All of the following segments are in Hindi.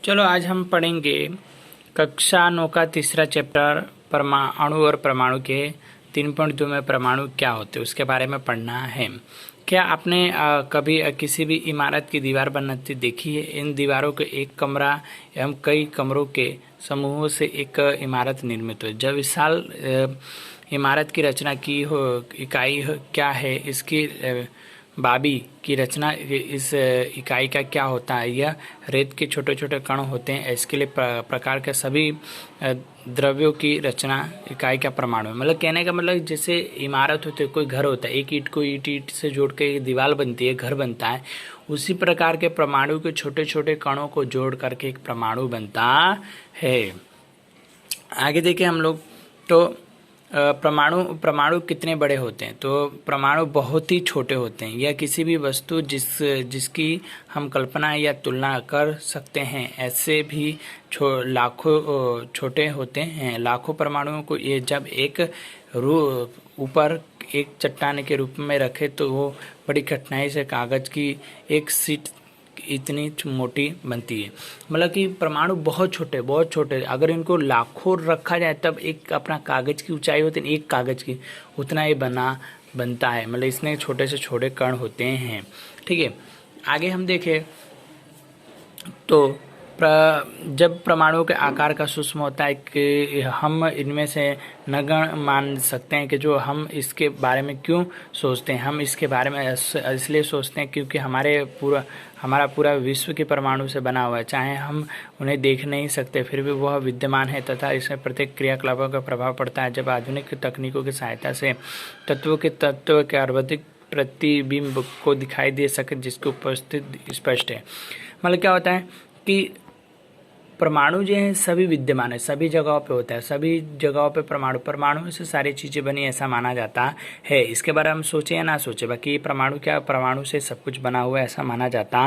चलो आज हम पढ़ेंगे कक्षा 9 का तीसरा चैप्टर परमाणु और परमाणु के 3.2 में परमाणु क्या होते हैं उसके बारे में पढ़ना है। क्या आपने कभी किसी भी इमारत की दीवार बनती देखी है? इन दीवारों के एक कमरा एवं कई कमरों के समूहों से एक इमारत निर्मित हो। जब विशाल इमारत की रचना की हो, इकाई क्या है, इसकी बाबी की रचना, इस इकाई का क्या होता है? यह रेत के छोटे छोटे कण होते हैं। इसके लिए प्रकार के सभी द्रव्यों की रचना इकाई का परमाणु है। मतलब कहने का मतलब जैसे इमारत होती है, कोई घर होता है, एक ईंट को ईंट से जोड़ के दीवार बनती है, घर बनता है, उसी प्रकार के परमाणु के छोटे छोटे कणों को जोड़ करके एक परमाणु बनता है। आगे देखें हम लोग तो परमाणु कितने बड़े होते हैं? तो परमाणु बहुत ही छोटे होते हैं। यह किसी भी वस्तु जिसकी हम कल्पना या तुलना कर सकते हैं ऐसे भी लाखों छोटे होते हैं। लाखों परमाणुओं को ये जब एक ऊपर एक चट्टान के रूप में रखे तो वो बड़ी कठिनाई से कागज की एक सीट इतनी मोटी बनती है। मतलब कि परमाणु बहुत छोटे, अगर इनको लाखों रखा जाए तब एक अपना कागज की ऊंचाई होती है, एक कागज की उतना ही बनता है। मतलब इसमें छोटे से छोटे कण होते हैं। ठीक है, आगे हम देखें तो जब परमाणु के आकार का सूक्ष्म होता है कि हम इनमें से नगण्य मान सकते हैं कि जो हम इसके बारे में क्यों सोचते हैं, हम इसके बारे में इसलिए सोचते हैं क्योंकि हमारा पूरा विश्व के परमाणु से बना हुआ है। चाहे हम उन्हें देख नहीं सकते फिर भी वह विद्यमान है तथा इसमें प्रत्येक क्रियाकलापों का प्रभाव पड़ता है। जब आधुनिक तकनीकों की सहायता से तत्व के आवधिक प्रतिबिंब को दिखाई दे सके जिसकी उपस्थिति स्पष्ट है। मतलब क्या होता है कि परमाणु जो है सभी विद्यमान है, सभी जगहों पे होता है, सभी जगहों पे परमाणु से सारी चीज़ें बनी ऐसा माना जाता है। इसके बारे में हम सोचे या ना सोचे, बाकी परमाणु से सब कुछ बना हुआ है ऐसा माना जाता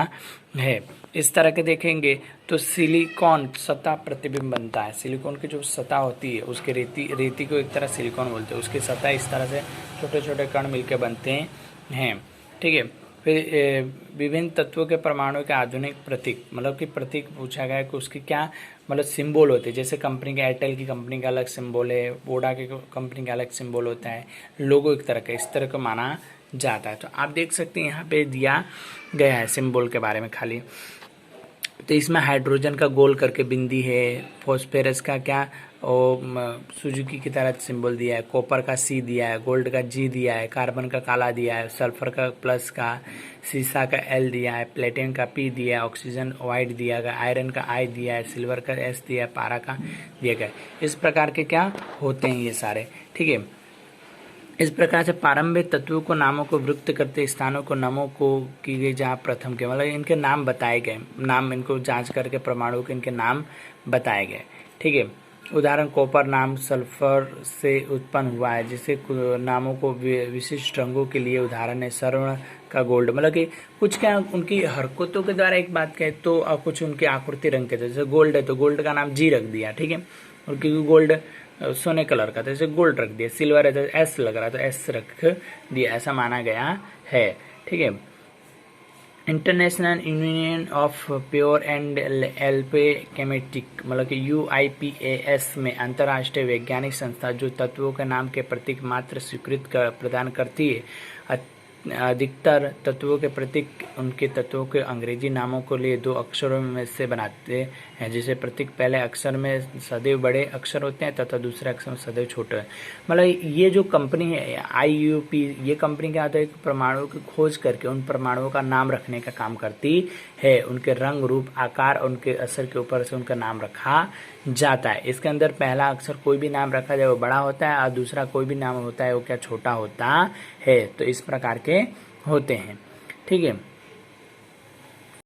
है। इस तरह के देखेंगे तो सिलिकॉन सतह प्रतिबिंब बनता है। सिलिकॉन की जो सतह होती है उसके रेती को एक तरह सिलिकॉन बोलते हैं। उसकी सतह इस तरह से छोटे छोटे कण मिलकर बनते हैं। ठीक है, फिर विभिन्न तत्वों के परमाणु के आधुनिक प्रतीक, मतलब कि प्रतीक पूछा गया है कि उसकी क्या मतलब सिंबल होते हैं। जैसे कंपनी के एयरटेल की कंपनी का अलग सिंबल है, वोडा की कंपनी का अलग सिंबल होता है, लोगो एक तरह का इस तरह का माना जाता है। तो आप देख सकते हैं यहाँ पे दिया गया है सिंबल के बारे में खाली। तो इसमें हाइड्रोजन का गोल करके बिंदी है, फॉस्फेरस का क्या और सुजुकी की तरह सिंबल दिया है, कॉपर का सी दिया है, गोल्ड का जी दिया है, कार्बन का काला दिया है, सल्फर का प्लस का, सीसा का एल दिया है, प्लेटिनम का पी दिया है, ऑक्सीजन वाइट दिया गया, आयरन का आई दिया है, सिल्वर का एस दिया है, पारा का दिया गया। इस प्रकार के क्या होते हैं ये सारे। ठीक है, इस प्रकार से प्रारंभिक तत्वों को नामों को व्यक्त करते स्थानों को नामों को की गई जहाँ प्रथम के मतलब इनके नाम बताए गए, नाम इनको जांच करके परमाणु के इनके नाम बताए गए। ठीक है, उदाहरण कॉपर नाम सल्फर से उत्पन्न हुआ है, जिसे नामों को विशिष्ट रंगों के लिए उदाहरण है स्वर्ण का गोल्ड। मतलब कि कुछ क्या उनकी हरकतों के द्वारा एक बात कहे तो कुछ उनकी आकृति रंग के, जैसे गोल्ड है तो गोल्ड का नाम जी रख दिया। ठीक है, और क्योंकि गोल्ड सोने कलर का था जैसे गोल्ड रख दिया, सिल्वर है तो एस लग रहा तो एस रख दिया, ऐसा माना गया है। ठीक है, international union of pure and एल्पे केमेटिक मतलब कि UIPAS में अंतर्राष्ट्रीय वैज्ञानिक संस्था जो तत्वों के नाम के प्रतीक मात्र स्वीकृत प्रदान करती है। अधिकतर तत्वों के प्रतीक उनके तत्वों के अंग्रेजी नामों को लिए दो अक्षरों में से बनाते हैं, जिसे प्रतीक पहले अक्षर में सदैव बड़े अक्षर होते हैं तथा दूसरे अक्षर में सदैव छोटे। मतलब ये जो कंपनी है IUP, ये कंपनी क्या होता है कि परमाणुओं की खोज करके उन परमाणुओं का नाम रखने का काम करती है। उनके रंग रूप आकार उनके असर के ऊपर से उनका नाम रखा जाता है। इसके अंदर पहला अक्षर कोई भी नाम रखा जाए वो बड़ा होता है और दूसरा कोई भी नाम होता है वो क्या छोटा होता है। तो इस प्रकार के होते हैं। ठीक है।